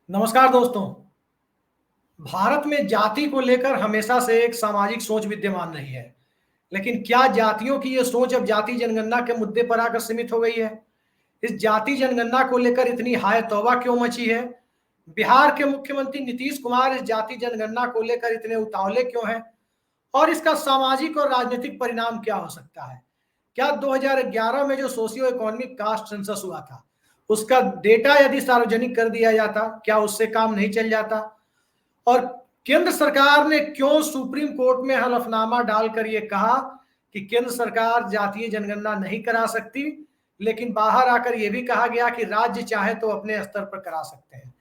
नमस्कार दोस्तों। भारत में जाति को लेकर हमेशा से एक सामाजिक सोच विद्यमान रही है। लेकिन क्या जातियों की ये सोच अब जाति जनगणना के मुद्दे पर आकर सीमित हो गई है? इस जाति जनगणना को लेकर इतनी हाय तौबा क्यों मची है? बिहार के मुख्यमंत्री नीतीश कुमार इस जाति जनगणना को लेकर इतने उतावले क्यों हैं? और इसका सामाजिक और राजनीतिक परिणाम क्या हो सकता है? क्या 2011 में जो सोशियो इकोनॉमिक कास्ट सेंसस हुआ था, उसका डेटा यदि सार्वजनिक कर दिया जाता, क्या उससे काम नहीं चल जाता? और केंद्र सरकार ने क्यों सुप्रीम कोर्ट में हलफनामा डालकर यह कहा कि केंद्र सरकार जातीय जनगणना नहीं करा सकती, लेकिन बाहर आकर यह भी कहा गया कि राज्य चाहे तो अपने स्तर पर करा सकते हैं।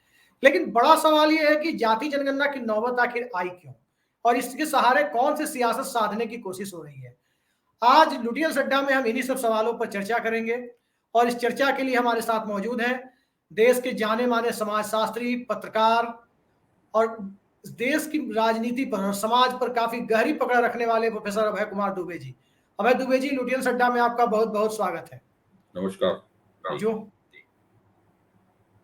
लेकिन बड़ा सवाल यह है कि जाति जनगणना की नौबत आखिर आई क्यों, और इसके सहारे कौन सी सियासत साधने की कोशिश हो रही है? आज लुटियंस अड्डा में हम इन्हीं सब सवालों पर चर्चा करेंगे। और इस चर्चा के लिए हमारे साथ मौजूद हैं देश के जाने माने समाजशास्त्री, पत्रकार और देश की राजनीति पर और समाज पर काफी गहरी पकड़ रखने वाले प्रोफेसर अभय कुमार दुबे जी। अभय दुबे जी, लुटियंस अड्डा में आपका बहुत बहुत स्वागत है। नमस्कार। जो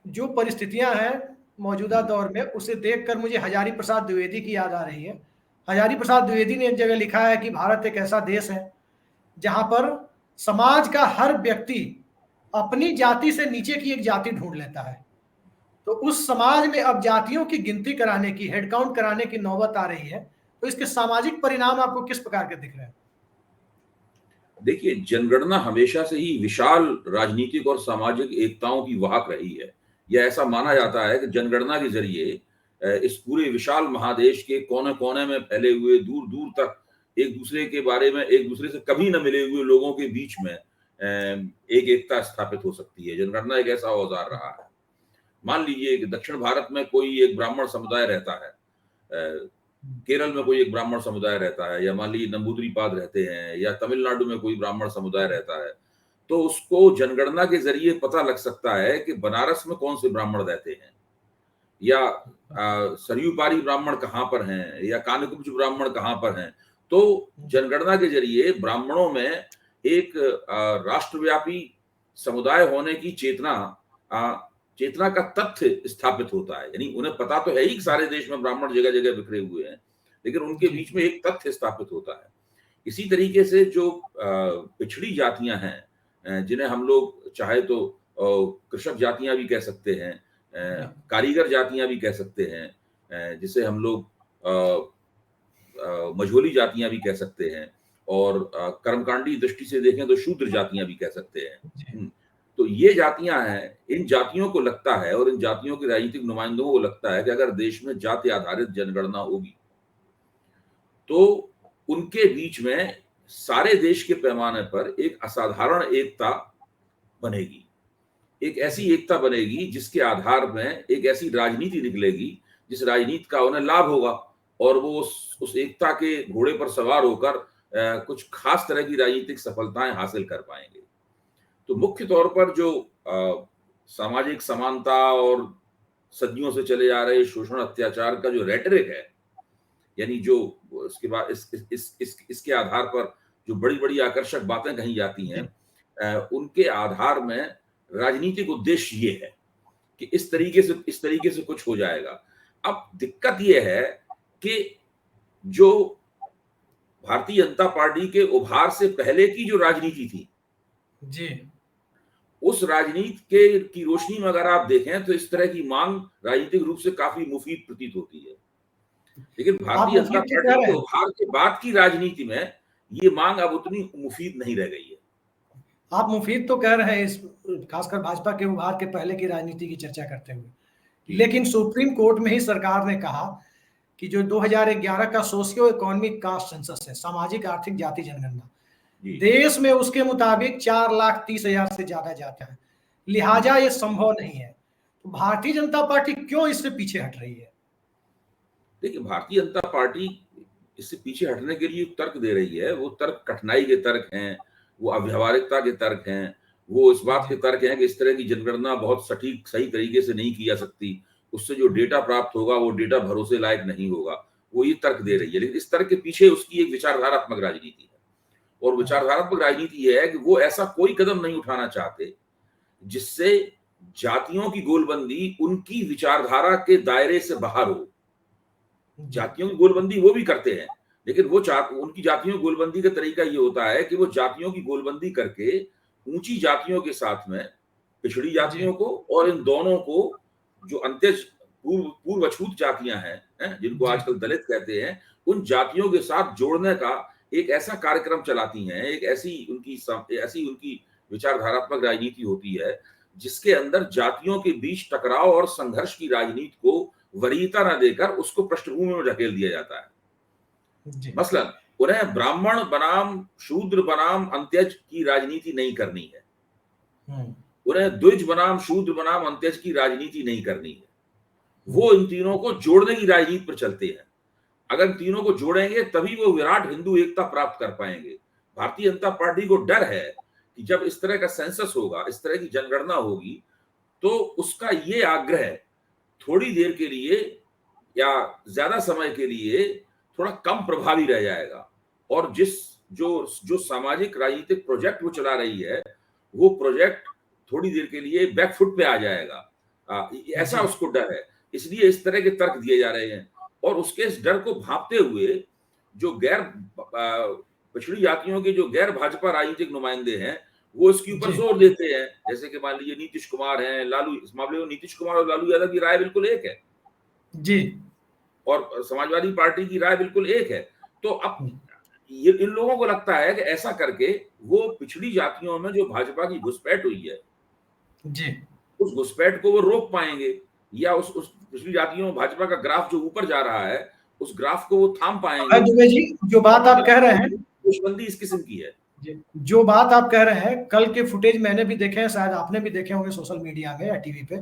जो परिस्थितियां हैं मौजूदा दौर में, उसे देखकर मुझे हजारी प्रसाद द्विवेदी की याद आ रही है। हजारी प्रसाद द्विवेदी ने एक जगह लिखा है कि भारत एक ऐसा देश है जहां पर समाज का हर व्यक्ति अपनी जाति से नीचे की एक जाति ढूंढ लेता है। तो उस समाज में अब जातियों की गिनती कराने की, हेड काउंट कराने की नौबत आ रही है। तो इसके सामाजिक परिणाम आपको किस प्रकार के दिख रहे हैं? देखिए, जनगणना हमेशा से ही विशाल राजनीतिक और सामाजिक एकताओं की वाहक रही है। यह ऐसा माना जाता है कि जनगणना के जरिए इस पूरे विशाल महादेश के कोने-कोने में फैले हुए दूर-दूर तक एक दूसरे के बारे में, एक दूसरे से कभी न मिले हुए लोगों के बीच में एक एकता स्थापित हो सकती है। जनगणना एक ऐसा औजार रहा है। मान लीजिए कि दक्षिण भारत में कोई एक ब्राह्मण समुदाय रहता है, केरल में कोई एक ब्राह्मण समुदाय रहता है, या मान लीजिए नंबूद्रीपाद रहते हैं, या तमिलनाडु में कोई ब्राह्मण समुदाय रहता है, तो उसको जनगणना के जरिए पता लग सकता है कि बनारस में कौन से ब्राह्मण रहते हैं, या सरयू पारी ब्राह्मण कहाँ पर हैं, या कान्यकुब्ज ब्राह्मण कहाँ पर हैं। तो जनगणना के जरिए ब्राह्मणों में एक राष्ट्रव्यापी समुदाय होने की चेतना का तथ्य स्थापित होता है। यानी उन्हें पता तो है ही कि सारे देश में ब्राह्मण जगह जगह बिखरे हुए हैं, लेकिन उनके बीच में एक तथ्य स्थापित होता है। इसी तरीके से जो पिछड़ी जातियां हैं, जिन्हें हम लोग चाहे तो कृषक जातियां भी कह सकते हैं, कारीगर जातियां भी कह सकते हैं, जिसे हम लोग मझोली जातियां भी कह सकते हैं, और कर्मकांडी दृष्टि से देखें तो शूद्र जातियां भी कह सकते हैं। तो ये जातियां हैं, इन जातियों को लगता है, और इन जातियों के राजनीतिक नुमाइंदों को लगता है कि अगर देश में जाति आधारित जनगणना होगी तो उनके बीच में सारे देश के पैमाने पर एक असाधारण एकता बनेगी। एक ऐसी एकता बनेगी जिसके आधार में एक ऐसी राजनीति निकलेगी जिस राजनीति का उन्हें लाभ होगा, और वो उस एकता के घोड़े पर सवार होकर कुछ खास तरह की राजनीतिक सफलताएं हासिल कर पाएंगे। तो मुख्य तौर पर जो सामाजिक समानता और सदियों से चले आ रहे शोषण अत्याचार का जो रेटरिक है, यानी जो इसके बाद इसके आधार पर जो बड़ी-बड़ी आकर्षक बातें कही जाती हैं, उनके आधार में राजनीतिक उद्देश्य ये है कि इस तरीके से कुछ हो जाएगा। अब दिक्कत ये है कि जो भारतीय जनता पार्टी के उभार से पहले की जो राजनीति थी, जी, उस राजनीति की रोशनी में अगर आप देखें तो इस तरह की मांग राजनीतिक रूप से काफी मुफीद प्रतीत होती है। लेकिन भारतीय जनता पार्टी के उभार के बाद की राजनीति में ये मांग अब उतनी मुफीद नहीं रह गई है। आप मुफीद तो कह रहे हैं, इस खासकर भाजपा के उभार के पहले की राजनीति की चर्चा करते हुए। लेकिन सुप्रीम कोर्ट में ही सरकार ने कहा कि जो 2011 का सोशियो इकोनॉमिक कास्ट सेंसस है, सामाजिक आर्थिक जाति जनगणना, देश में उसके मुताबिक 4,30,000 से ज्यादा जाता है, लिहाजा ये संभव नहीं है। तो भारतीय जनता पार्टी क्यों इससे पीछे हट रही है? देखिए, भारतीय जनता पार्टी इससे पीछे हटने के लिए तर्क दे रही है। वो तर्क कठिनाई के तर्क हैं, वो अव्यावहारिकता के तर्क हैं, वो इस बात के तर्क हैं कि इस तरह की जनगणना बहुत सटीक सही तरीके से नहीं की जा सकती, उससे जो डेटा प्राप्त होगा वो डेटा भरोसे लायक नहीं होगा। वो ये तर्क दे रही है, लेकिन इस तर्क के पीछे उसकी एक विचारधारात्मक राजनीति है। और विचारधारात्मक राजनीति ये है कि वो ऐसा कोई कदम नहीं उठाना चाहते जिससे जातियों की गोलबंदी उनकी विचारधारा के दायरे से बाहर हो। जातियों की गोलबंदी वो भी करते हैं, लेकिन वो उनकी जातियों की गोलबंदी का तरीका ये होता है कि वो जातियों की गोलबंदी करके ऊंची जातियों के साथ में पिछड़ी जातियों को और इन दोनों को जो अंत्यज पूर्व अछूत जातियां हैं जिनको आजकल दलित कहते हैं, उन जातियों के साथ जोड़ने का एक ऐसा कार्यक्रम चलाती हैं, एक ऐसी उनकी विचारधारात्मक राजनीति होती है जिसके अंदर जातियों के बीच टकराव और संघर्ष की राजनीति को वरीयता न देकर उसको पृष्ठभूमि में ढकेल दिया जाता है। मसलन उन्हें ब्राह्मण बनाम शूद्र बनाम अंत्यज की राजनीति नहीं करनी है, उन्हें द्विज बनाम शूद्र बनाम अंत्यज की राजनीति नहीं करनी है। वो इन तीनों को जोड़ने की राजनीति पर चलते हैं। अगर इन तीनों को जोड़ेंगे तभी वो विराट हिंदू एकता प्राप्त कर पाएंगे। भारतीय जनता पार्टी को डर है कि जब इस तरह का सेंसस होगा, इस तरह की जनगणना होगी, तो उसका ये आग्रह थोड़ी देर के लिए या ज्यादा समय के लिए थोड़ा कम प्रभावी रह जाएगा और जो सामाजिक राजनीतिक प्रोजेक्ट वो चला रही है, वो प्रोजेक्ट थोड़ी देर के लिए बैकफुट पे आ जाएगा। ऐसा उसको डर है, इसलिए इस तरह के तर्क दिए जा रहे हैं। और उसके इस डर को भांपते हुए जो गैर पिछड़ी जातियों के जो गैर भाजपा राजनीतिक नुमाइंदे हैं, वो इसके ऊपर जोर देते हैं। जैसे कि मान लीजिए नीतीश कुमार हैं, लालू, इस मामले में नीतीश कुमार और लालू यादव की राय बिल्कुल एक है जी, और समाजवादी पार्टी की राय बिल्कुल एक है। तो अब ये इन लोगों को लगता है कि ऐसा करके वो पिछड़ी जातियों में जो भाजपा की घुसपैठ हुई है जी, उस घुसपैठ को वो रोक पाएंगे, या उस पिछड़ी जातियों में भाजपा का ग्राफ जो ऊपर जा रहा है उस ग्राफ को वो थाम पाएंगे। दुबे जी, जो बात आप कह रहे हैं, घुसबंदी इस किस्म की है। जो बात आप कह रहे हैं, कल के फुटेज मैंने भी देखे हैं, शायद आपने भी देखे होंगे सोशल मीडिया में या टीवी पे।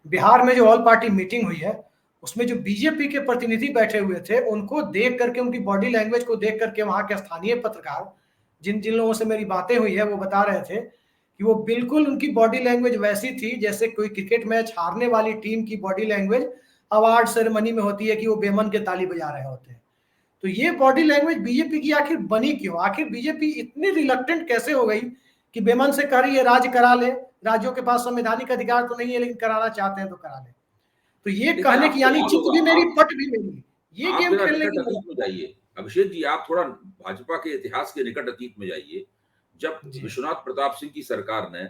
बिहार में जो ऑल पार्टी मीटिंग हुई है, उसमें जो बीजेपी के प्रतिनिधि बैठे हुए थे, उनको देख करके, उनकी बॉडी लैंग्वेज को देख करके वहां के स्थानीय पत्रकार, जिन जिन लोगों से मेरी बातें हुई है, वो बता रहे थे कि वो बिल्कुल, उनकी बॉडी लैंग्वेज वैसी थी जैसे कोई क्रिकेट मैच हारने वाली टीम की बॉडी लैंग्वेज अवार्ड सेरेमनी में होती है कि वो बेमन के ताली बजा रहे होते हैं। तो ये बॉडी लैंग्वेज बीजेपी की आखिर बनी क्यों? आखिर बीजेपी इतनी रिलक्टेंट कैसे हो गई कि बेमन से कह रही है राज्य करा ले, राज्यों के पास संवैधानिक अधिकार तो नहीं है लेकिन कराना चाहते हैं तो करा ले। तो ये कहने की, यानी चित भी मेरी पट भी मेरी, ये गेम खेलने की। जाइए अभिषेक जी, आप थोड़ा भाजपा के इतिहास के निकट अतीत में जाइए। जब विश्वनाथ प्रताप सिंह की सरकार ने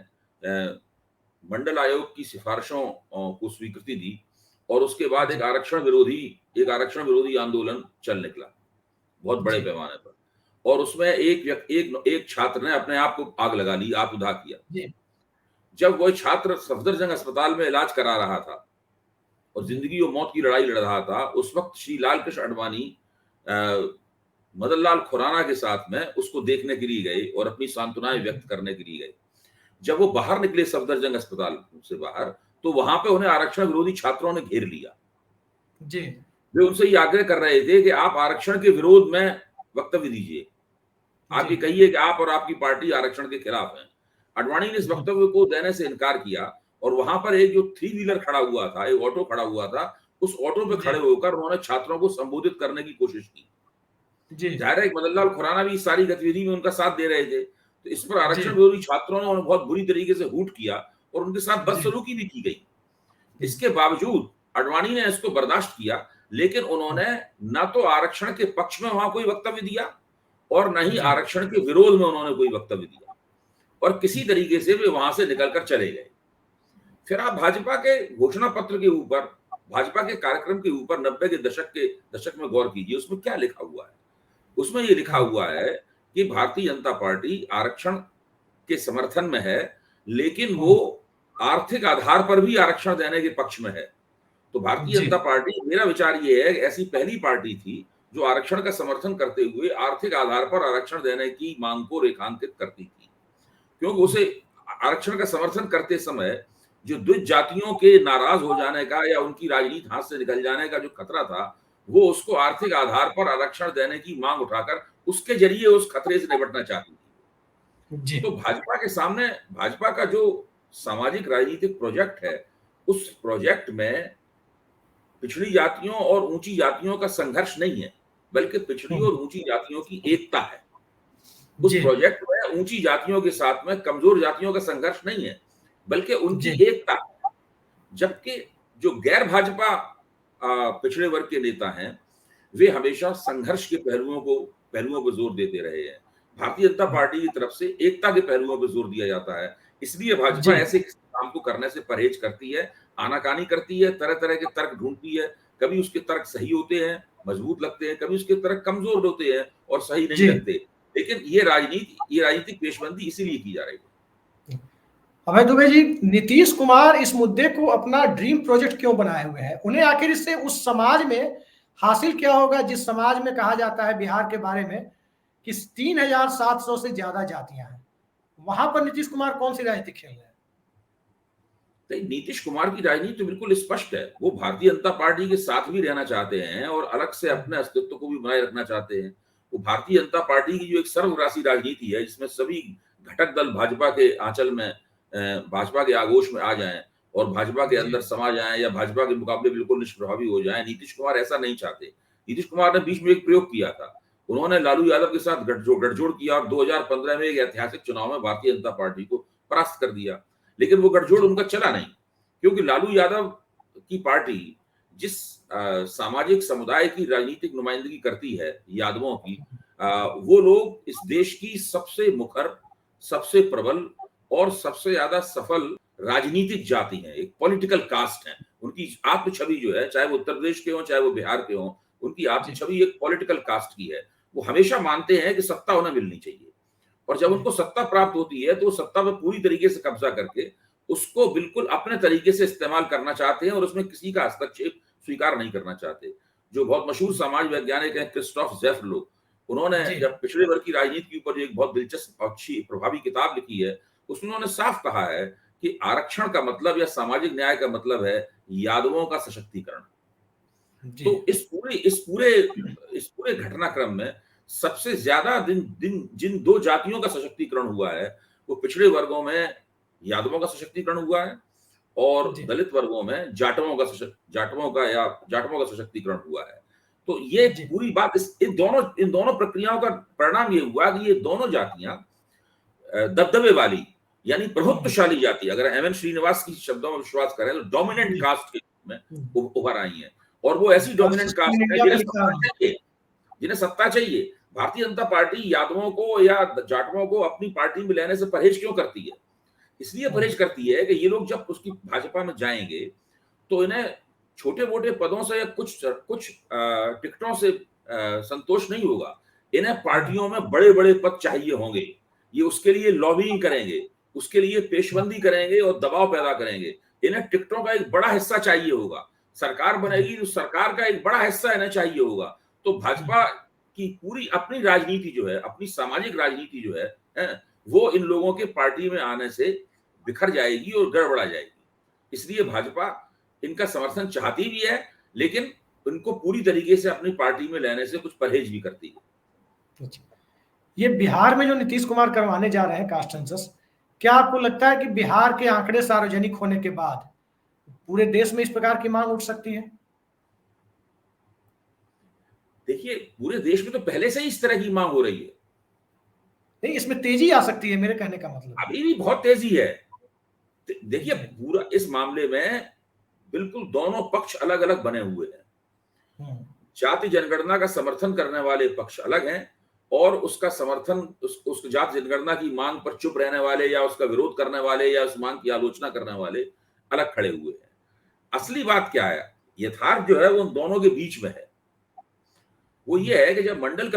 मंडल आयोग की सिफारिशों को स्वीकृति दी और उसके बाद एक आरक्षण विरोधी आंदोलन चल निकला बहुत बड़े पैमाने पर, और उसमें एक छात्र ने अपने आप को आग लगा ली, आत्मदाह किया। जब वह छात्र सफदरजंग अस्पताल में इलाज करा रहा था और जिंदगी और मौत की लड़ाई लड़ रहा था, उस वक्त श्री लाल कृष्ण आडवाणी मदन लाल खुराना के साथ में उसको देखने के लिए गए और अपनी सांत्वनाएं व्यक्त करने के लिए गए। जब वो बाहर निकले सफदरजंग अस्पताल से बाहर, तो वहां पे उन्हें आरक्षण विरोधी छात्रों ने घेर लिया। जी, वे उनसे ये आग्रह कर रहे थे कि आप आरक्षण के विरोध में वक्तव्य दीजिए, आप ये कहिए कि आप और आपकी पार्टी आरक्षण के खिलाफ हैं। आडवाणी ने इस वक्तव्य को देने से इनकार किया और वहां पर एक जो 3 व्हीलर खड़ा हुआ था, एक ऑटो खड़ा हुआ था, उस ऑटो पे खड़े होकर उन्होंने छात्रों को संबोधित करने की कोशिश की। जाहिर है मदन लाल खुराना भी इस सारी गतिविधि में उनका साथ दे रहे थे, तो इस पर आरक्षण विरोधी छात्रों ने उन्हें बहुत बुरी तरीके से हूट किया और उनके साथ बदसलूकी भी की गई। इसके बावजूद आडवाणी ने इसको बर्दाश्त किया, लेकिन उन्होंने न तो आरक्षण के पक्ष में वहां कोई वक्तव्य दिया और न ही आरक्षण के विरोध में उन्होंने कोई वक्तव्य दिया, और किसी तरीके से वे वहां से निकलकर चले गए। फिर आप भाजपा के घोषणा पत्र के ऊपर, भाजपा के कार्यक्रम के ऊपर 90 के दशक में गौर कीजिए, उसमें क्या लिखा हुआ है। उसमें ये लिखा हुआ है कि भारतीय जनता पार्टी आरक्षण के समर्थन में है, लेकिन वो आर्थिक आधार पर भी आरक्षण देने के पक्ष में है। तो भारतीय जनता पार्टी, मेरा विचार ये है, ऐसी पहली पार्टी थी जो आरक्षण का समर्थन करते हुए आर्थिक आधार पर आरक्षण देने की मांग को रेखांकित करती थी, क्योंकि उसे आरक्षण का समर्थन करते समय जो द्विज जातियों के नाराज हो जाने का या उनकी राजनीति हाथ से निकल जाने का जो खतरा था, वो उसको आर्थिक आधार पर आरक्षण देने की मांग उठाकर उसके जरिए उस खतरे से निपटना चाहती थी। तो भाजपा के सामने भाजपा का जो सामाजिक राजनीतिक प्रोजेक्ट है, उस प्रोजेक्ट में पिछड़ी जातियों और ऊंची जातियों का संघर्ष नहीं है, बल्कि पिछड़ी और ऊंची जातियों की एकता है। उस प्रोजेक्ट में ऊंची जातियों के साथ में कमजोर जातियों का संघर्ष नहीं है, बल्कि उनकी एकता है। जबकि जो गैर भाजपा पिछड़े वर्ग के नेता हैं, वे हमेशा संघर्ष के पहलुओं पर जोर देते रहे हैं। भारतीय जनता पार्टी की तरफ से एकता के पहलुओं पर जोर दिया जाता है। इसलिए भाजपा जी ऐसे काम को करने से परहेज करती है, आनाकानी करती है, तरह तरह के तर्क ढूंढती है। कभी उसके तर्क सही होते हैं, मजबूत लगते हैं, कभी उसके तर्क कमजोर होते हैं और सही नहीं जी। लगते। लेकिन ये राजनीतिक पेशबंदी इसीलिए की जा रही है। अभय दुबे जी, नीतीश कुमार इस मुद्दे को अपना ड्रीम प्रोजेक्ट क्यों बनाए हुए हैं? उन्हें आखिर इससे उस समाज में हासिल क्या होगा जिस समाज में कहा जाता है बिहार के बारे में कि 3,700 से ज्यादा जातियां हैं? वहां पर नीतीश कुमार कौन सी राजनीति खेल रहे हैं? नीतीश कुमार की राजनीति तो बिल्कुल स्पष्ट है। वो भारतीय जनता पार्टी के साथ भी रहना चाहते हैं और अलग से अपने अस्तित्व को भी बनाए रखना चाहते हैं। वो भारतीय जनता पार्टी की जो एक सर्वग्रासी राजनीति है, जिसमें सभी घटक दल भाजपा के आंचल में, भाजपा के आगोश में आ जाएं और भाजपा के जी अंदर समा जाएं या भाजपा के मुकाबले बिल्कुल निष्प्रभावी हो जाएं, नीतीश कुमार ऐसा नहीं चाहते। नीतीश कुमार ने बीच में एक प्रयोग किया था। उन्होंने लालू यादव के साथ गठजोड़ किया और 2015 में एक ऐतिहासिक चुनाव में भारतीय जनता पार्टी को परास्त कर दिया। लेकिन वो गठजोड़ उनका चला नहीं, क्योंकि लालू यादव की पार्टी जिस सामाजिक समुदाय की राजनीतिक नुमाइंदगी करती है, यादवों की, वो लोग इस देश की सबसे मुखर, सबसे प्रबल और सबसे ज्यादा सफल राजनीतिक जाति है, एक पॉलिटिकल कास्ट है। उनकी आत्म छवि जो है, चाहे वो उत्तर प्रदेश के हों चाहे वो बिहार के हों, उनकी आत्म जी छवि एक पॉलिटिकल कास्ट की है। वो हमेशा मानते हैं कि सत्ता उन्हें मिलनी चाहिए और जब उनको सत्ता प्राप्त होती है तो सत्ता पर पूरी तरीके से कब्जा करके उसको बिल्कुल अपने तरीके से इस्तेमाल करना चाहते हैं और उसमें किसी का हस्तक्षेप स्वीकार नहीं करना चाहते। जो बहुत मशहूर समाज वैज्ञानिक हैं क्रिस्टोफ ज़ेफलो, उन्होंने जी जब पिछड़े वर्ग की राजनीति के ऊपर एक बहुत दिलचस्प, अच्छी, प्रभावी किताब लिखी है, उसमें उन्होंने साफ कहा है कि आरक्षण का मतलब या सामाजिक न्याय का मतलब है यादवों का सशक्तिकरण। जी तो इस पूरे घटनाक्रम में सबसे ज्यादा जिन दो जातियों का सशक्तिकरण हुआ है, वो पिछड़े वर्गों में यादवों का सशक्तिकरण हुआ है और जी दलित वर्गों में जाटवों का सशक्तिकरण हुआ है। तो ये जी पूरी बात इन दोनों प्रक्रियाओं का परिणाम ये हुआ कि ये दोनों जातियां दबदबे वाली, यानी प्रभुत्वशाली जाति, अगर एम एन श्रीनिवास की शब्दों में विश्वास करें तो डोमिनेंट कास्ट के रूप में उभर आई है। और वो ऐसी डोमिनेंट कास्ट है जिन्हें सत्ता चाहिए। भारतीय जनता पार्टी यादवों को या जाटवों को अपनी पार्टी में लेने से परहेज क्यों करती है? इसलिए परहेज करती है कि ये लोग जब उसकी भाजपा में जाएंगे तो इन्हें छोटे मोटे पदों से या कुछ टिकटों से संतोष नहीं होगा। इन्हें पार्टियों में बड़े बड़े पद चाहिए होंगे। ये उसके लिए लॉबिंग करेंगे, उसके लिए पेशबंदी करेंगे और दबाव पैदा करेंगे। इन्हें टिकटों का एक बड़ा हिस्सा चाहिए होगा। सरकार बनेगी तो सरकार का एक बड़ा हिस्सा इन्हें चाहिए होगा। तो भाजपा की पूरी अपनी राजनीति जो है, अपनी सामाजिक राजनीति जो है, वो इन लोगों के पार्टी में आने से बिखर जाएगी और गड़बड़ा जाएगी। इसलिए भाजपा इनका समर्थन चाहती भी है, लेकिन इनको पूरी तरीके से अपनी पार्टी में लेने से कुछ परहेज भी करती है। ये बिहार में जो नीतीश कुमार करवाने जा रहे हैं कास्ट सेंसस, क्या आपको लगता है कि बिहार के आंकड़े सार्वजनिक होने के बाद पूरे देश में इस प्रकार की मांग उठ सकती है? देखिए, पूरे देश में तो पहले से ही इस तरह की मांग हो रही है। नहीं, इसमें तेजी आ सकती है, मेरे कहने का मतलब। अभी भी बहुत तेजी है। देखिए, पूरा इस मामले में बिल्कुल दोनों पक्ष अलग अलग बने हुए हैं। जाति जनगणना का समर्थन करने वाले पक्ष अलग हैं और उसका समर्थन उस जाति जनगणना की मांग पर चुप रहने वाले या उसका विरोध करने वाले या उस मांग की आलोचना करने वाले अलग खड़े हुए हैं। असली बात क्या है, यथार्थ जो है वो उन दोनों के बीच में है। वो ये है कि जब मंडल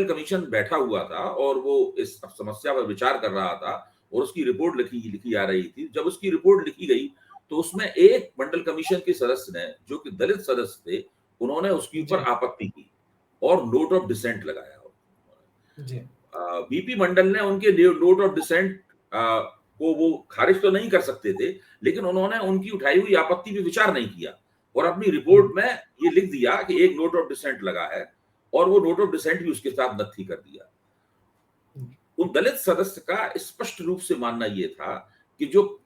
कमीशन बैठा हुआ था और वो इस समस्या पर विचार कर रहा था और उसकी रिपोर्ट लिखी आ रही थी, जब उसकी रिपोर्ट लिखी गई तो उसमें एक मंडल कमीशन के सदस्य ने, जो कि दलित सदस्य थे, उन्होंने उसके ऊपर आपत्ति की और नोट ऑफ डिसेंट लगाया। बीपी मंडल ने उनके नोट ऑफ डिसेंट को वो खारिज तो नहीं कर सकते थे, लेकिन उन्होंने उनकी उठाई हुई आपत्ति पे विचार नहीं किया और अपनी रिपोर्ट में ये लिख दिया कि एक नोट ऑफ डिसेंट लगा है और वो नोट ऑफ डिसेंट भी उसके साथ नत्थी कर दिया। उन दलित सदस्य का स्पष्ट रूप से मानना ये था कि जो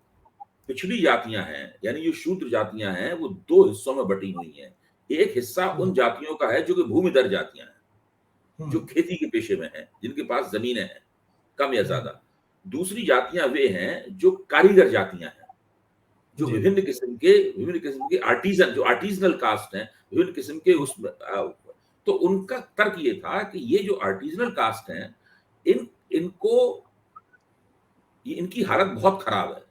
पिछड़ी जातियां हैं, यानी जो शूद्र जातियां हैं, वो दो हिस्सों में बटी हुई हैं। एक हिस्सा उन जातियों का है जो कि भूमिधर जातियां हैं, जो खेती के पेशे में हैं, जिनके पास जमीनें हैं कम या ज्यादा। दूसरी जातियां वे हैं जो कारीगर जातियां हैं, जो जी, विभिन्न किस्म के आर्टिजनल कास्ट हैं, विभिन्न किस्म के उसमें तो उनका तर्क ये था कि ये जो आर्टिजनल कास्ट हैं, इनको इनकी हालत बहुत खराब है।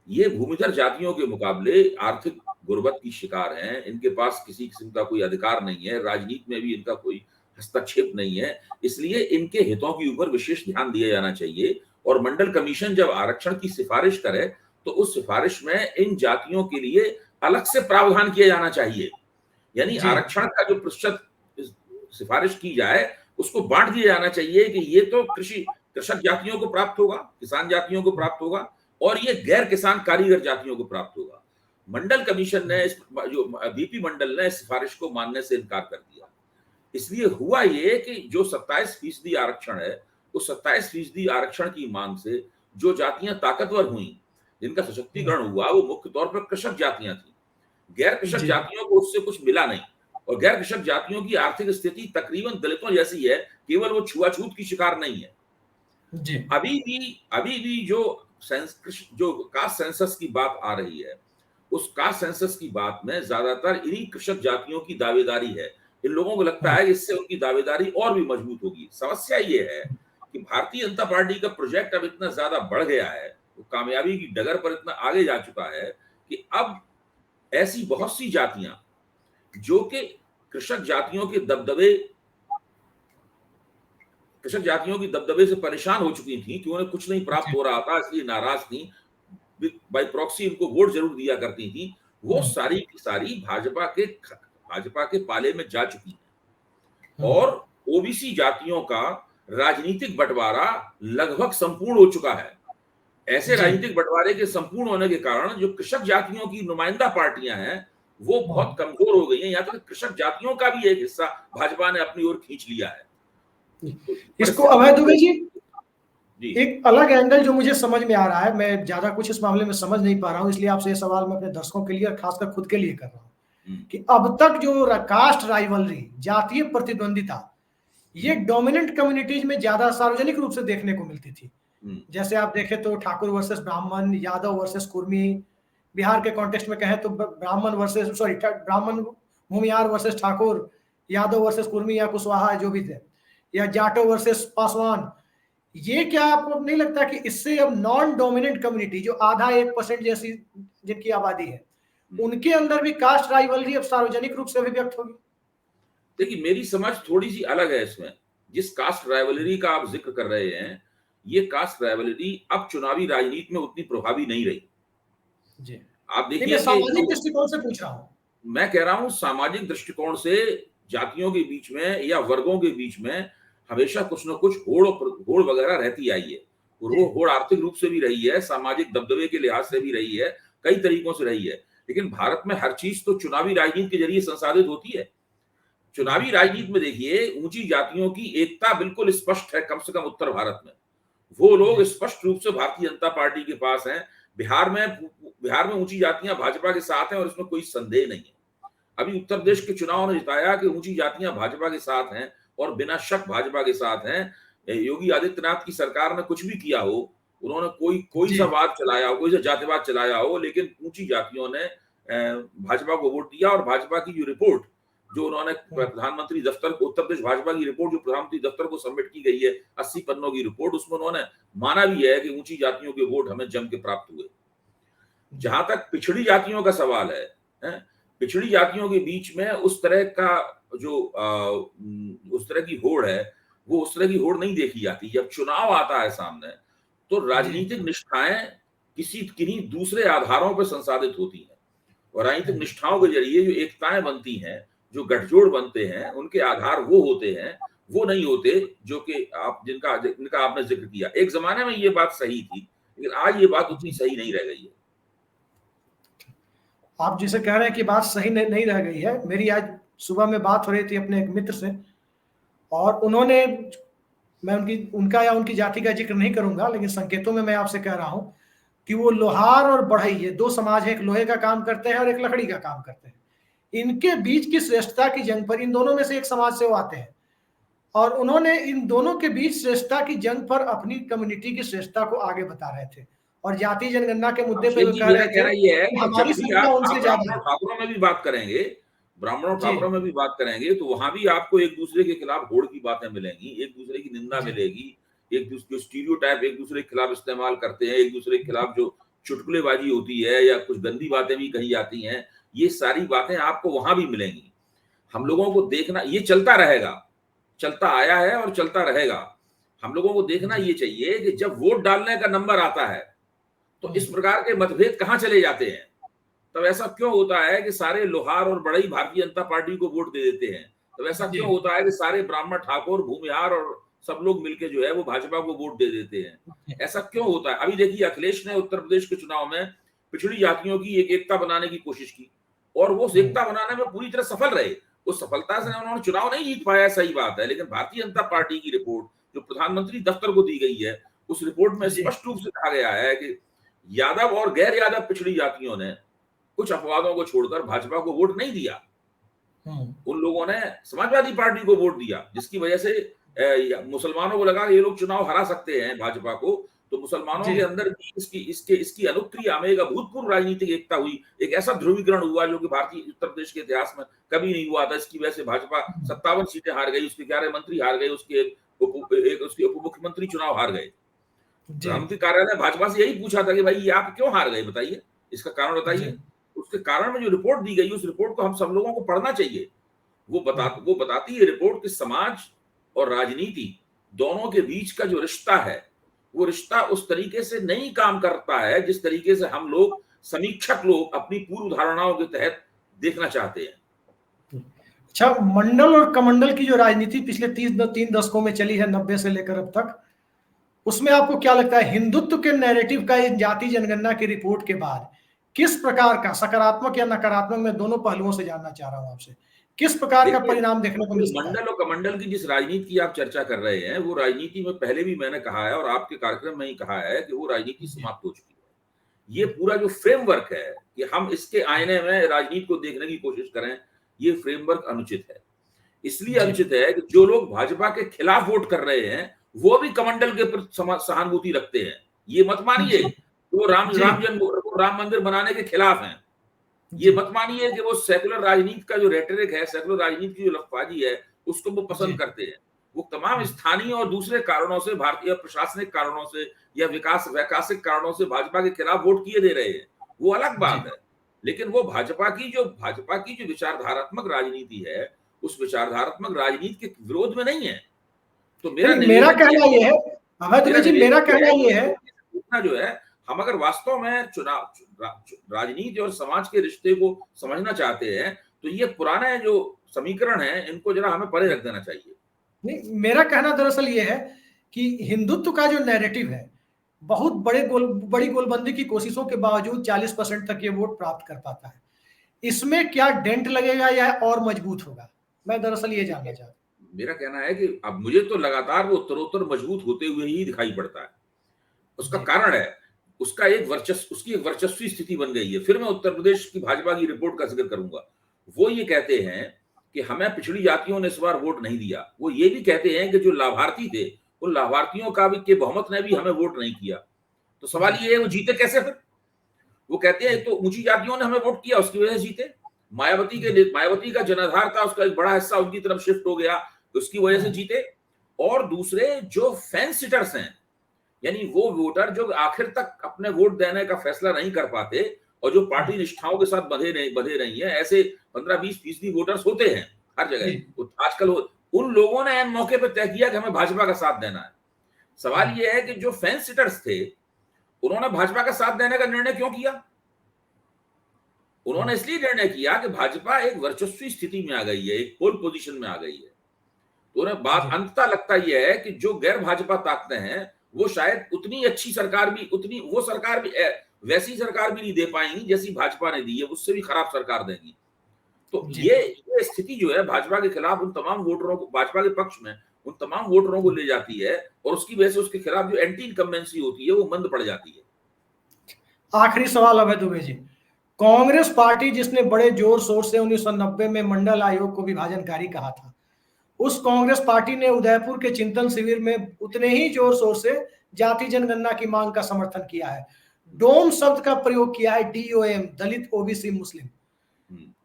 ये भूमिधर जातियों के मुकाबले आर्थिक गुर्बत की शिकार हैं, इनके पास किसी किस्म का कोई अधिकार नहीं है, राजनीति में भी इनका कोई हस्तक्षेप नहीं है, इसलिए इनके हितों के ऊपर विशेष ध्यान दिया जाना चाहिए। और मंडल कमीशन जब आरक्षण की सिफारिश करे, तो उस सिफारिश में इन जातियों के लिए अलग से प्रावधान किया जाना चाहिए। यानी जी, आरक्षण का जो प्रतिशत सिफारिश की जाए, उसको बांट दिया जाना चाहिए कि ये तो कृषक जातियों को प्राप्त होगा, किसान जातियों को प्राप्त होगा, और ये गैर किसान कारीगर जातियों को प्राप्त होगा। मंडल कमीशन ने जो बीपी मंडल ने सिफारिश को मानने से इनकार कर दिया। इसलिए हुआ ये कि जो 27% आरक्षण है, उस 27% आरक्षण की मांग से जो जातियां ताकतवर हुई, जिनका सशक्तिकरण हुआ, वो मुख्य तौर पर कृषक जातियां थी। गैर कृषक जी, जातियों को उससे कुछ मिला नहीं, और गैर कृषक जातियों की आर्थिक स्थिति तकरीबन दलितों जैसी है, केवल वो छुआछूत की शिकार नहीं है। जी, अभी भी जो कास्ट सेंसस की बात आ रही है, उस कास्ट सेंसस की बात में ज्यादातर इन्हीं कृषक जातियों की दावेदारी है। इन लोगों को लगता है कि इससे उनकी दावेदारी और भी मजबूत होगी। समस्या ये है कि भारतीय जनता पार्टी का प्रोजेक्ट अब इतना ज्यादा बढ़ गया है, वो कामयाबी की डगर पर इतना आगे जा चुका है कि अब ऐसी बहुत सी जातियां जो कि कृषक जातियों के दबदबे कृषक जातियों की दबदबे से परेशान हो चुकी थी कि उन्हें कुछ नहीं प्राप्त जी, हो रहा था, इसलिए नाराज थी, बाई प्रॉक्सी इनको वोट जरूर दिया करती थी, वो सारी की सारी भाजपा के पाले में जा चुकी हैं। और ओबीसी जातियों का राजनीतिक बंटवारा लगभग संपूर्ण हो चुका है। ऐसे जी, राजनीतिक बंटवारे के संपूर्ण होने के कारण जो कृषक जातियों की नुमाइंदा पार्टियां हैं, वो बहुत कमजोर हो गई हैं। यहाँ तक कृषक जातियों का भी एक हिस्सा भाजपा ने अपनी ओर खींच लिया है। तो इसको परिस्थिति अभय दुबे जी, जी एक अलग एंगल जो मुझे समझ में आ रहा है, मैं ज्यादा कुछ इस मामले में समझ नहीं पा रहा हूं, इसलिए आपसे ये सवाल मैं अपने दर्शकों के लिए और खासकर खुद के लिए कर रहा हूं हम्म, कि अब तक जो कास्ट राइवलरी, जातीय प्रतिद्वंदिता, ये हम्म, डोमिनेंट कम्युनिटीज में ज्यादा सार्वजनिक रूप से देखने को मिलती थी। हम्म, जैसे आप देखें तो ठाकुर वर्सेस ब्राह्मण, यादव वर्सेस कुर्मी, बिहार के कॉन्टेक्स्ट में कहें तो ब्राह्मण वर्सेस ब्राह्मण भूमियार वर्सेस ठाकुर, यादव वर्सेस कुर्मी या कुशवाहा जो भी थे, या जाटो वर्सेस पासवान। ये क्या आपको नहीं लगता कि इससे अब नॉन डोमिनेंट कम्युनिटी जो आधा 1% जैसी जिनकी आबादी है, हम्म। उनके अंदर भी कास्ट राइवलरी अब सार्वजनिक रूप से अभिव्यक्त होगी? देखिए, मेरी समझ थोड़ी सी अलग है इसमें। जिस कास्ट राइवलरी का आप जिक्र कर रहे हैं, ये कास्ट राइवलरी अब चुनावी राजनीति में उतनी प्रभावी नहीं रही। जी, आप नहीं मैं देखिए कि सामाजिक दृष्टिकोण से पूछ रहा हूं। मैं कह रहा हूं, सामाजिक दृष्टिकोण से जातियों के बीच में या वर्गों के बीच में हमेशा कुछ न कुछ होड़ वगैरह रहती आई है। वो जी, होड़ आर्थिक रूप से भी रही है, सामाजिक दबदबे के लिहाज से भी रही है, कई तरीकों से रही है। लेकिन भारत में हर चीज तो चुनावी राजनीति के जरिए संसाधित होती है। जी, चुनावी राजनीति में देखिए, ऊंची जातियों की एकता बिल्कुल स्पष्ट है, कम से कम उत्तर भारत में। वो लोग जी, स्पष्ट रूप से भारतीय जनता पार्टी के पास हैं। बिहार में ऊंची जातियां भाजपा के साथ हैं, और इसमें कोई संदेह नहीं है। अभी उत्तर प्रदेश के चुनाव ने जिताया कि ऊंची जातियां भाजपा के साथ हैं, और बिना शक भाजपा के साथ हैं। योगी आदित्यनाथ की सरकार ने कुछ भी किया हो, उन्होंने कोई कोई जी, सा वाद चलाया हो, कोई सा जातिवाद चलाया हो, लेकिन ऊंची जातियों ने भाजपा को वोट दिया। और भाजपा की जो रिपोर्ट, जो उन्होंने प्रधानमंत्री दफ्तर को, उत्तर प्रदेश भाजपा की रिपोर्ट जो प्रधानमंत्री दफ्तर को सबमिट की गई है, 80 पन्नों की रिपोर्ट, उसमें उन्होंने माना भी है कि ऊंची जातियों के वोट हमें जम के प्राप्त हुए। जी, जहां तक पिछड़ी जातियों का सवाल है, पिछड़ी जातियों के बीच में उस तरह का जो उस तरह की होड़ है, वो उस तरह की होड़ नहीं देखी जाती। जब चुनाव आता है सामने, तो जी, राजनीतिक निष्ठाएं किन्हीं दूसरे आधारों पर संसाधित होती हैं, और राजनीतिक निष्ठाओं के जरिए जो एकताएं बनती हैं, जो गठजोड़ बनते हैं, उनके आधार वो होते हैं, वो नहीं होते जो कि आप जिनका आपने जिक्र किया। एक जमाने में ये बात सही थी, लेकिन आज ये बात उतनी जी। सही नहीं रह गई है। आप जिसे कह रहे हैं कि बात सही नहीं रह गई है, मेरी आज सुबह में बात हो रही थी अपने एक मित्र से, और उन्होंने, मैं उनका या उनकी जाति का जिक्र नहीं करूंगा, लेकिन संकेतों में मैं आपसे कह रहा हूं कि वो लोहार और बढ़ई, ये दो समाज है, एक लोहे का काम करते हैं और एक लकड़ी का काम करते हैं। इनके बीच की श्रेष्ठता की जंग पर, इन दोनों में से एक समाज से वो आते हैं, और उन्होंने इन दोनों के बीच श्रेष्ठता की जंग पर अपनी कम्युनिटी की श्रेष्ठता को आगे बता रहे थे। और जाति जनगणना के मुद्दे पे अभिषेक वो जी, कह मेरा रहे थे कहना ये है कि कि हमारी जब भी संख्या आप उनसे ज्यादा ब्राह्मणों है। ठाकुरों में भी बात करेंगे, ब्राह्मणों जी, ठाकुरों में भी बात करेंगे, तो वहां भी आपको एक दूसरे के खिलाफ होड़ की बातें मिलेंगी, एक दूसरे की निंदा जी, मिलेगी, एक दूसरे स्टीरियोटाइप एक दूसरे के खिलाफ इस्तेमाल करते हैं, एक दूसरे के खिलाफ जो चुटकुलेबाजी होती है या कुछ गंदी बातें भी कही जाती हैं, ये सारी बातें आपको वहां भी मिलेंगी। हम लोगों को देखना, ये चलता रहेगा, चलता आया है और चलता रहेगा। हम लोगों को देखना जी, ये चाहिए कि जब वोट डालने का नंबर आता है, तो इस हम्म, प्रकार के मतभेद कहां चले जाते हैं। तब ऐसा क्यों होता है कि सारे लोहार और बड़ई भारतीय जनता पार्टी को वोट दे देते हैं। तब ऐसा जी, क्यों होता है कि सारे ब्राह्मण ठाकुर भूमिहार और सब लोग मिलके जो है वो भाजपा को वोट दे देते हैं। ऐसा क्यों होता है। अभी देखिए, अखिलेश ने उत्तर प्रदेश के चुनाव में पिछड़ी जातियों की एक एकता बनाने की कोशिश की और वो उस एकता बनाने में पूरी तरह सफल रहे। उस सफलता से उन्होंने चुनाव नहीं जीत पाया, सही बात है, लेकिन भारतीय जनता पार्टी की रिपोर्ट जो प्रधानमंत्री दफ्तर को दी गई है, उस रिपोर्ट में जी, स्पष्ट रूप से कहा गया है कि यादव और गैर यादव पिछड़ी जातियों ने कुछ अपवादों को छोड़कर भाजपा को वोट नहीं दिया। हम्म, उन लोगों ने समाजवादी पार्टी को वोट दिया, जिसकी वजह से मुसलमानों को लगा ये लोग चुनाव हरा सकते हैं भाजपा को। तो मुसलमानों जी, के अंदर भी इसकी अनुक्रिया में एक अभूतपूर्व राजनीतिक एकता हुई, एक ऐसा ध्रुवीकरण हुआ जो कि भारतीय उत्तर प्रदेश के इतिहास में कभी नहीं हुआ था। इसकी वजह से भाजपा 57 सीटें हार गई, उसके 11 मंत्री हार गए, उसके उप मुख्यमंत्री चुनाव हार गए। जी, प्रधानमंत्री कार्यालय ने भाजपा से यही पूछा था कि भाई ये आप क्यों हार गए, बताइए, इसका कारण जी, बताइए। उसके कारण में जो रिपोर्ट दी गई, उस रिपोर्ट को हम सब लोगों को पढ़ना चाहिए। वो बताती है रिपोर्ट कि समाज और राजनीति दोनों के बीच का जो रिश्ता है, वो रिश्ता उस तरीके से नहीं काम करता है जिस तरीके से हम लोग, समीक्षक लोग, अपनी पूर्व धारणाओं के तहत देखना चाहते हैं। अच्छा, मंडल और कमंडल की जो राजनीति पिछले 3 दशकों में चली है, 90 से लेकर अब तक, उसमें आपको क्या लगता है हिंदुत्व के नैरेटिव का इस जाति जनगणना की रिपोर्ट के बाद किस प्रकार का, सकारात्मक या नकारात्मक, मैं दोनों पहलुओं से जानना चाह रहा हूं आपसे, किस प्रकार का देखिए, परिणाम देखने को मिल सकता है? मंडल और कमंडल की जिस राजनीति की आप चर्चा कर रहे हैं, वो राजनीति में पहले भी मैंने कहा है और आपके कार्यक्रम में ही कहा है कि वो राजनीति जी, समाप्त हो चुकी है। ये पूरा जो फ्रेमवर्क है कि हम इसके आईने में राजनीति को देखने की कोशिश करें, ये फ्रेमवर्क अनुचित है। इसलिए जी, अनुचित है कि जो लोग भाजपा के खिलाफ वोट कर रहे हैं, वो भी कमंडल के प्रति सहानुभूति रखते हैं। ये मत मानिए जी, कि वो जी, राम मंदिर बनाने के खिलाफ हैं। ये जी, मत मानिए कि वो सेकुलर राजनीति का जो रेटरिक है, सेकुलर राजनीति की जो लफबाजी है, उसको वो पसंद जी, करते हैं। वो तमाम स्थानीय और दूसरे कारणों से, भारतीय प्रशासनिक कारणों से या वैकासिक कारणों से भाजपा के खिलाफ वोट किए दे रहे हैं, वो अलग जी। बात है। लेकिन वो भाजपा की जो विचारधारात्मक राजनीति है, उस विचारधारात्मक राजनीति के विरोध में नहीं है। तो मेरा नहीं, मेरा निवेदन कहना ये है, अभय दुबे मेरा जी, मेरा निवेदन ये कहना है कि ये इस है, तरीके से देखना जो है, हम अगर वास्तव में राजनीति और समाज के रिश्ते को समझना चाहते हैं, तो ये पुराने जो समीकरण हैं, इनको जरा हमें परे रख देना चाहिए। नहीं, मेरा कहना दरअसल ये है कि हिंदुत्व का जो नैरेटिव है, बहुत बड़ी गोलबंदी की कोशिशों के बावजूद 40% तक ये वोट प्राप्त कर पाता है। इसमें क्या डेंट लगेगा या और मजबूत होगा? मैं दरअसल ये जानना देखिए, चाहता मेरा कहना है कि अब मुझे तो लगातार वो उत्तरोत्तर मजबूत होते हुए ही दिखाई पड़ता है। हूं। उसका जी, कारण है, उसकी एक वर्चस्वी स्थिति बन गई है। फिर मैं उत्तर प्रदेश की भाजपा की रिपोर्ट का जिक्र करूंगा। वो ये कहते हैं कि हमें पिछड़ी जातियों ने इस बार वोट नहीं दिया। वो ये भी कहते हैं कि जो लाभार्थी थे, उन लाभार्थियों का भी के बहुमत ने भी हमें वोट नहीं किया। तो सवाल जी, ये है, वो जीते कैसे फिर? वो कहते हैं तो ऊंची जातियों ने हमें वोट किया, उसकी वजह से जीते। जी, मायावती का जनाधार था, उसका एक बड़ा हिस्सा उनकी तरफ शिफ्ट हो गया, उसकी वजह से जीते। और दूसरे जो फेंस सिटर्स हैं, यानी वो वोटर जो आखिर तक अपने वोट देने का फैसला नहीं कर पाते और जो पार्टी निष्ठाओं के साथ बंधे नहीं है, ऐसे 15-20% वोटर्स होते हैं हर जगह। जी, वो आजकल उन लोगों ने एन मौके पर तय किया कि हमें भाजपा का साथ देना है। सवाल ये है कि जो फेंस सिटर्स थे, उन्होंने भाजपा का साथ देने का निर्णय क्यों किया? उन्होंने इसलिए निर्णय किया कि भाजपा एक वर्चस्वी स्थिति में आ गई है, एक पोल पोजीशन में आ गई है। तो उन्हें बात जी, अंततः लगता यह है कि जो गैर भाजपा ताकतें हैं, वो शायद उतनी अच्छी सरकार भी, वैसी सरकार भी नहीं दे पाएंगी जैसी भाजपा ने दी है, उससे भी खराब सरकार देंगी। तो जी। ये स्थिति जो है भाजपा के खिलाफ उन तमाम वोटरों को, भाजपा के पक्ष में उन तमाम वोटरों को ले जाती है और उसकी वजह से उसके खिलाफ जो एंटी इनकम्बेंसी होती है वो मंद पड़ जाती है। आखिरी सवाल अभय दुबे जी, कांग्रेस पार्टी जिसने बड़े जोर शोर से 1990 में मंडल आयोग को विभाजनकारी कहा था, उस कांग्रेस पार्टी ने उदयपुर के चिंतन शिविर में उतने ही जोर शोर से जाति जनगणना की मांग का समर्थन किया है। डोम शब्द का प्रयोग किया है, DOM, दलित, ओबीसी, मुस्लिम।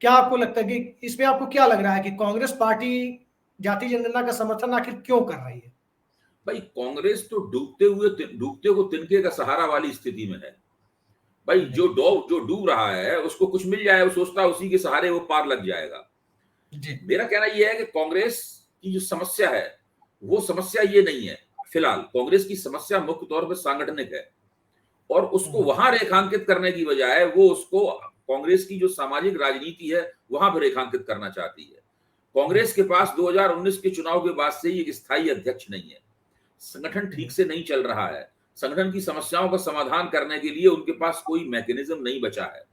क्या आपको लगता है कि इसमें आपको क्या लग रहा है कि कांग्रेस पार्टी जाति जनगणना का समर्थन आखिर क्यों कर रही है? भाई कांग्रेस तो डूबते को तिनके का सहारा वाली स्थिति में है। भाई जो डूब रहा है उसको कुछ मिल जाए, वो सोचता है उसी के सहारे वो पार लग जाएगा। जी। मेरा कहना यह है कि कांग्रेस की जो समस्या है वो समस्या ये नहीं है। फिलहाल कांग्रेस की समस्या मुख्य तौर पर सांगठनिक है, और उसको वहां रेखांकित करने की बजाय वो उसको कांग्रेस की जो सामाजिक राजनीति है वहां पर रेखांकित करना चाहती है। कांग्रेस के पास 2019 के चुनाव के बाद से ही एक स्थायी अध्यक्ष नहीं है, संगठन ठीक से नहीं चल रहा है, संगठन की समस्याओं का समाधान करने के लिए उनके पास कोई मैकेनिज्म नहीं बचा है।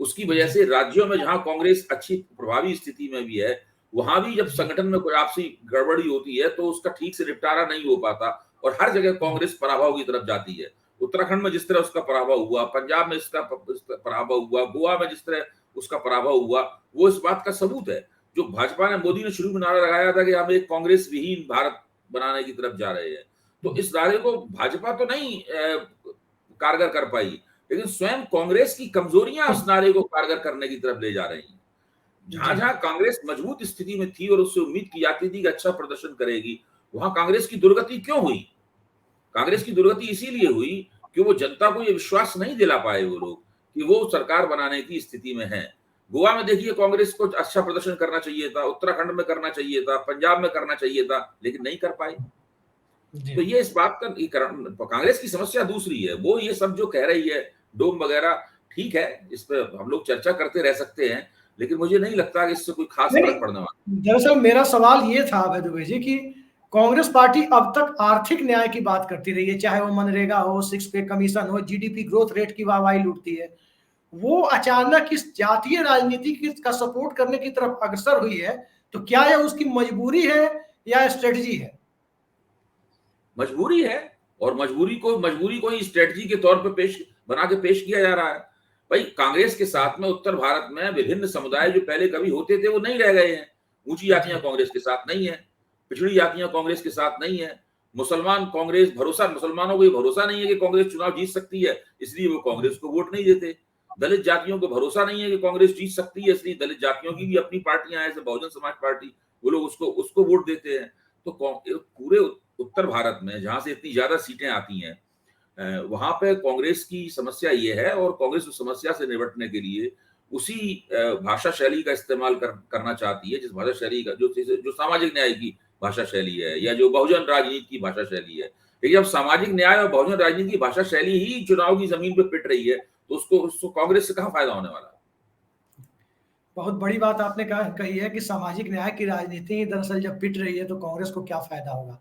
उसकी वजह से राज्यों में जहां कांग्रेस अच्छी प्रभावी स्थिति में भी है, वहां भी जब संगठन में कोई आपसी गड़बड़ी होती है तो उसका ठीक से निपटारा नहीं हो पाता, और हर जगह कांग्रेस पराभव की तरफ जाती है। उत्तराखंड में जिस तरह उसका पराभव हुआ, पंजाब में इसका पराभव हुआ, गोवा में जिस तरह उसका पराभव हुआ, वो इस बात का सबूत है। जो भाजपा ने, मोदी ने शुरू में नारा लगाया था कि हम एक कांग्रेस विहीन भारत बनाने की तरफ जा रहे हैं, तो इस नारे को भाजपा तो नहीं कारगर कर पाई, लेकिन स्वयं कांग्रेस की कमजोरियां उस नारे को कारगर करने की तरफ ले जा रही हैं। जहां जहां कांग्रेस मजबूत स्थिति में थी और उससे उम्मीद की जाती थी कि अच्छा प्रदर्शन करेगी, वहां कांग्रेस की दुर्गति क्यों हुई? कांग्रेस की दुर्गति इसीलिए हुई कि वो जनता को ये विश्वास नहीं दिला पाए वो लोग कि वो सरकार बनाने की स्थिति में है। गोवा में देखिए कांग्रेस को अच्छा प्रदर्शन करना चाहिए था, उत्तराखंड में करना चाहिए था, पंजाब में करना चाहिए था, लेकिन नहीं कर पाई। तो ये इस बात का कांग्रेस की समस्या दूसरी है। वो ये सब जो कह रही है डोम वगैरह, ठीक है, इस पर हम लोग चर्चा करते रह सकते हैं, लेकिन मुझे नहीं लगता कि इससे कोई खास फर्क पड़ने वाला। दरअसल मेरा सवाल ये था अभय दुबे जी कि कांग्रेस पार्टी अब तक आर्थिक न्याय की बात करती रही है, चाहे वो मनरेगा हो, 6 पे कमीशन हो, जीडीपी ग्रोथ रेट की वाहवाही लूटती है। वो अचानक इस जातीय राजनीति का सपोर्ट करने की तरफ अग्रसर हुई है, तो क्या यह उसकी मजबूरी है या स्ट्रेटजी है? मजबूरी है, और मजबूरी को ही स्ट्रेटजी के तौर पर पेश किया जा रहा है। भाई कांग्रेस के साथ में उत्तर भारत में विभिन्न समुदाय जो पहले कभी होते थे वो नहीं रह गए हैं। ऊंची जातियां कांग्रेस के साथ नहीं है, पिछड़ी जातियां कांग्रेस के साथ नहीं है, मुसलमानों को ये भरोसा नहीं है कि कांग्रेस चुनाव जीत सकती है, इसलिए वो कांग्रेस को वोट नहीं देते। दलित जातियों को भरोसा नहीं है कि कांग्रेस जीत सकती है, इसलिए दलित जातियों की भी अपनी पार्टियां हैं, जैसे बहुजन समाज पार्टी, वो लोग उसको वोट देते हैं। तो पूरे उत्तर भारत में जहां से इतनी ज्यादा सीटें आती हैं, वहां पे कांग्रेस की समस्या ये है, और कांग्रेस उस समस्या से निपटने के लिए उसी भाषा शैली का इस्तेमाल करना चाहती है, जिस भाषा शैली का जो सामाजिक न्याय की भाषा शैली है, या जो बहुजन राजनीति की भाषा शैली है। लेकिन जब सामाजिक न्याय और बहुजन राजनीति की भाषा शैली ही चुनाव की जमीन पर पिट रही है, तो उसको कांग्रेस से कहाँ फायदा होने वाला है? बहुत बड़ी बात आपने कही है कि सामाजिक न्याय की राजनीति ही दरअसल जब पिट रही है तो कांग्रेस को क्या फायदा होगा।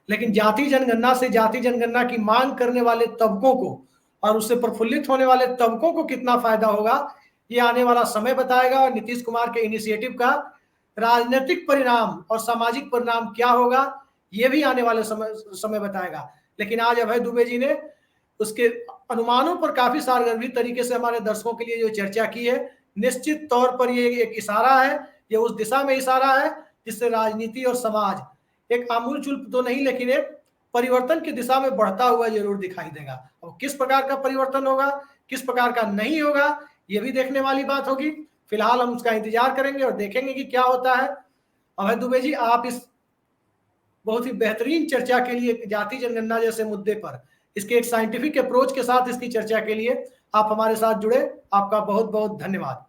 लेकिन जाति जनगणना की मांग करने वाले तबकों को और उससे प्रफुल्लित होने वाले तबकों को कितना फायदा होगा, ये आने वाला समय बताएगा। और नीतीश कुमार के इनिशिएटिव का राजनीतिक परिणाम और सामाजिक परिणाम क्या होगा, ये भी आने वाले समय बताएगा। लेकिन आज अभय दुबे जी ने उसके अनुमानों पर काफी सारगर्भित तरीके से हमारे दर्शकों के लिए जो चर्चा की है, निश्चित तौर पर ये एक इशारा है, ये उस दिशा में इशारा है जिससे राजनीति और समाज एक आमूल-चूल तो नहीं, लेकिन एक परिवर्तन की दिशा में बढ़ता हुआ जरूर दिखाई देगा। और किस प्रकार का परिवर्तन होगा, किस प्रकार का नहीं होगा, ये भी देखने वाली बात होगी। फिलहाल हम उसका इंतजार करेंगे और देखेंगे कि क्या होता है। अभय दुबे जी, आप इस बहुत ही बेहतरीन चर्चा के लिए, जाति जनगणना जैसे मुद्दे पर इसके एक साइंटिफिक अप्रोच के साथ इसकी चर्चा के लिए आप हमारे साथ जुड़े, आपका बहुत बहुत धन्यवाद।